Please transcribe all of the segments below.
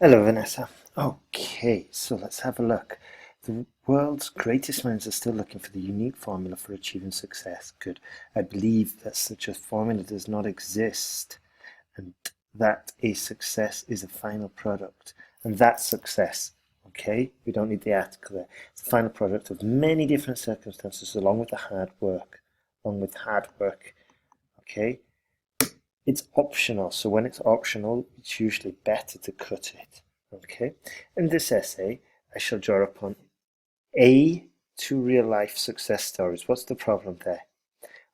Hello, Vanessa. Okay, so let's have a look. The world's greatest minds are still looking for the unique formula for achieving success. Good. I believe that such a formula does not exist, and that a success is a final product. And that success, okay, we don't need the article there. It's the final product of many different circumstances along with the hard work. Along with hard work, okay? It's optional, so when it's optional, it's usually better to cut it. Okay. In this essay, I shall draw upon two real-life success stories. What's the problem there?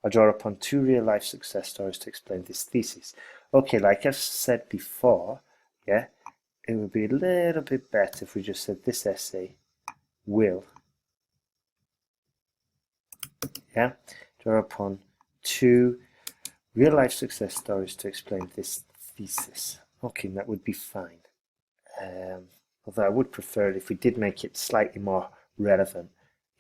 I'll draw upon two real-life success stories to explain this thesis. Okay, like I've said before, yeah, it would be a little bit better if we just said this essay will, yeah, draw upon two real-life success stories to explain this thesis. Okay, that would be fine. Although I would prefer it if we did make it slightly more relevant.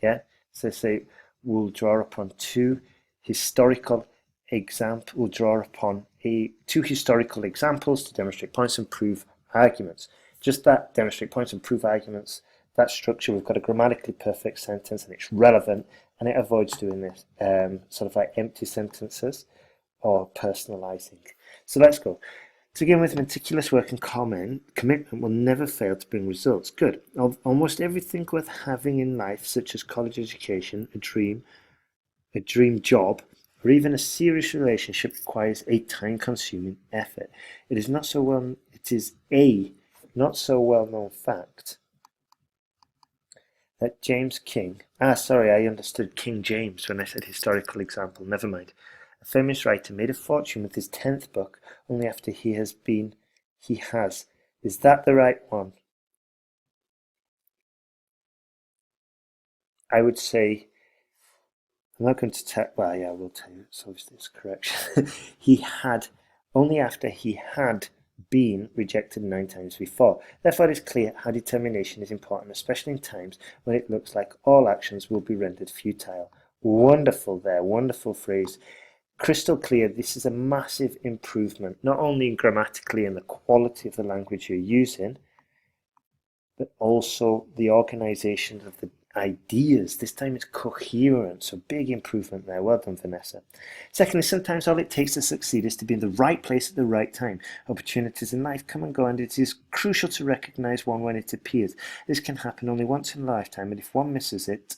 Yeah, so say we'll draw upon two historical examples. We'll draw upon two historical examples to demonstrate points and prove arguments. Just that, demonstrate points and prove arguments. That structure, we've got a grammatically perfect sentence and it's relevant, and it avoids doing this sort of like empty sentences or personalizing. So let's go. To begin with, meticulous work and commitment will never fail to bring results. Good. Almost everything worth having in life, such as college education, a dream job, or even a serious relationship, requires a time-consuming effort. It is a not so well-known fact that James King, sorry, I understood King James when I said historical example, never mind. A famous writer made a fortune with his 10th book only after he has. Is that the right one? I would say, I'm not going to tell, well, yeah, I will tell you, it's obviously it's correction. He had, only after he had been rejected 9 times before. Therefore, it is clear how determination is important, especially in times when it looks like all actions will be rendered futile. Wonderful there, wonderful phrase. Crystal clear, this is a massive improvement, not only grammatically in the quality of the language you're using, but also the organization of the ideas. This time it's coherent, so big improvement there. Well done, Vanessa. Secondly, sometimes all it takes to succeed is to be in the right place at the right time. Opportunities in life come and go, and it is crucial to recognize one when it appears. This can happen only once in a lifetime, and if one misses it,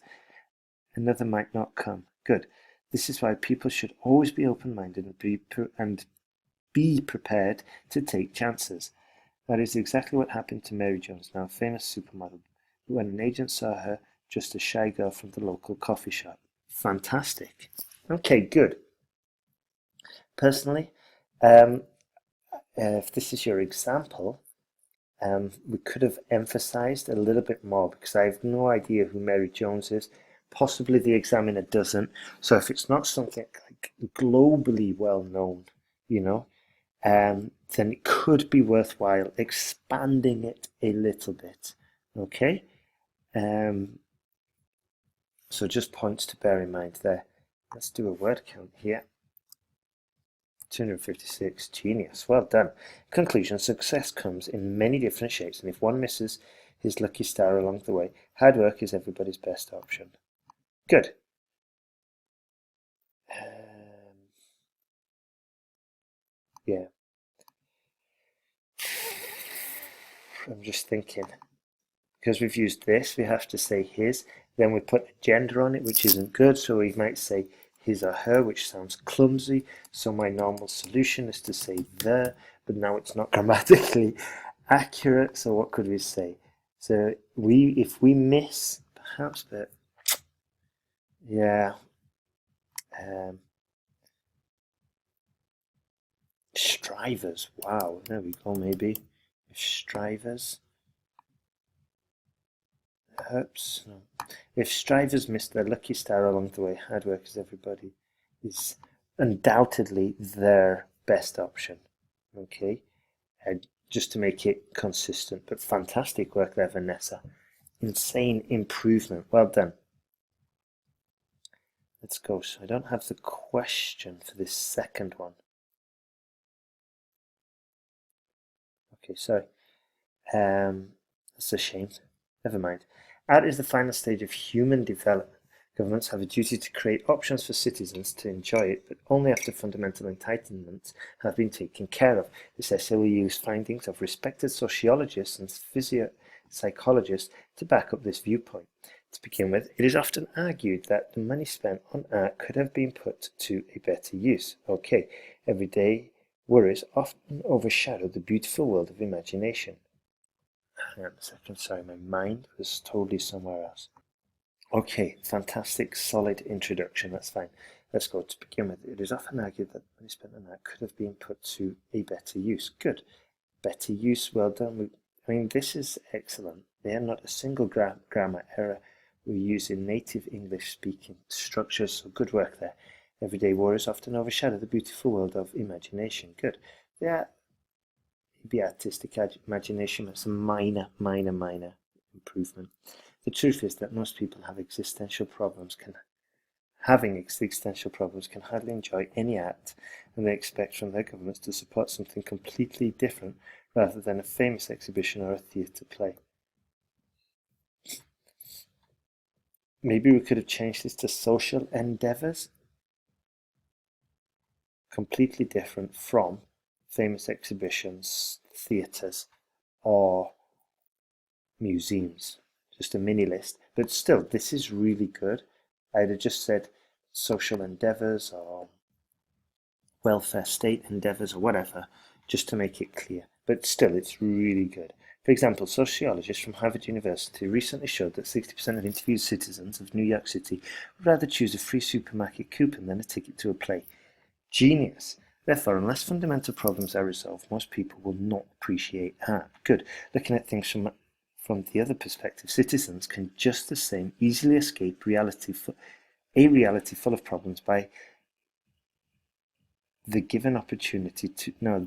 another might not come. Good. This is why people should always be open-minded and be prepared to take chances. That is exactly what happened to Mary Jones, now a famous supermodel, when an agent saw her just a shy girl from the local coffee shop. Fantastic. Okay, good. Personally, if this is your example, we could have emphasized a little bit more because I have no idea who Mary Jones is. Possibly the examiner doesn't. So if it's not something like globally well known, you know, then it could be worthwhile expanding it a little bit. Okay? So just points to bear in mind there. Let's do a word count here. 256, genius, well done. Conclusion, success comes in many different shapes, and if one misses his lucky star along the way, hard work is everybody's best option. Good. Yeah. I'm just thinking, because we've used this, we have to say his, then we put a gender on it, which isn't good, so we might say his or her, which sounds clumsy, so my normal solution is to say the, but now it's not grammatically accurate, so what could we say? So if we miss, perhaps, but yeah, strivers, wow, there we go, maybe, strivers. Oops. No. If strivers miss their lucky star along the way, hard work is everybody is undoubtedly their best option. Okay, just to make it consistent. But fantastic work there, Vanessa. Insane improvement. Well done. Let's go. So I don't have the question for this second one. Okay, sorry. That's a shame. Never mind. Art is the final stage of human development. Governments have a duty to create options for citizens to enjoy it, but only after fundamental entitlements have been taken care of. This essay will use findings of respected sociologists and psychologists to back up this viewpoint. To begin with, it is often argued that the money spent on art could have been put to a better use. Okay, everyday worries often overshadow the beautiful world of imagination. Hang on a second, sorry, my mind was totally somewhere else. Okay, fantastic, solid introduction, that's fine. Let's go. To begin with, it is often argued that money spent on that could have been put to a better use. Good. Better use, well done. I mean, this is excellent. They are not a single grammar error. We use in native English-speaking structures, so good work there. Everyday worries often overshadow the beautiful world of imagination. Good. Yeah, maybe artistic imagination, that's a minor improvement. The truth is that most people having existential problems can hardly enjoy any art, and they expect from their governments to support something completely different rather than a famous exhibition or a theatre play. Maybe we could have changed this to social endeavours. Completely different from famous exhibitions, theatres, or museums. Just a mini list, but still, this is really good. I'd have just said social endeavours or welfare state endeavours or whatever, just to make it clear. But still, it's really good. For example, sociologists from Harvard University recently showed that 60% of interviewed citizens of New York City would rather choose a free supermarket coupon than a ticket to a play. Genius. Therefore, unless fundamental problems are resolved, most people will not appreciate art. Good. Looking at things from the other perspective, citizens can just the same easily escape a reality full of problems by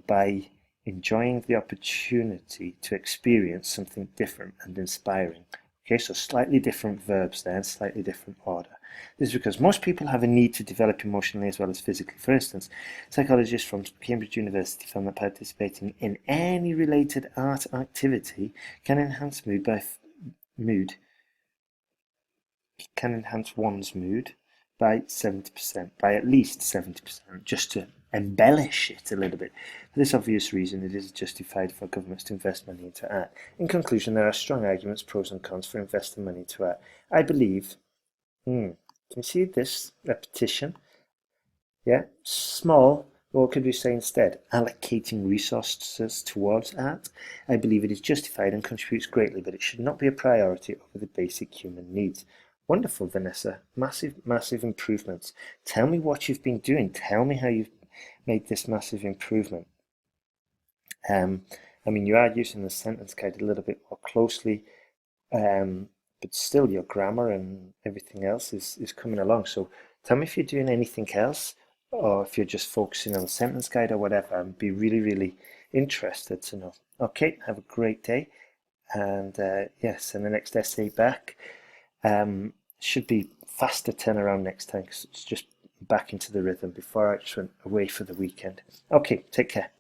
by enjoying the opportunity to experience something different and inspiring. Okay, so slightly different verbs there and slightly different order. This is because most people have a need to develop emotionally as well as physically. For instance, psychologists from Cambridge University found that participating in any related art activity can enhance one's mood by 70%, by at least 70%, just to embellish it a little bit. For this obvious reason, it is justified for governments to invest money into art. In conclusion, there are strong arguments, pros and cons, for investing money into art. I believe, can you see this repetition? Yeah, small. What could we say instead? Allocating resources towards art. I believe it is justified and contributes greatly, but it should not be a priority over the basic human needs. Wonderful, Vanessa. Massive improvements. Tell me what you've been doing. Tell me how you've made this massive improvement. I mean, you are using the sentence guide a little bit more closely, but still your grammar and everything else is coming along. So tell me if you're doing anything else, or if you're just focusing on the sentence guide or whatever. I'd be really interested to know. Okay, have a great day. And yes, and the next essay back should be faster turnaround next time because it's just back into the rhythm before I just went away for the weekend. Okay, take care.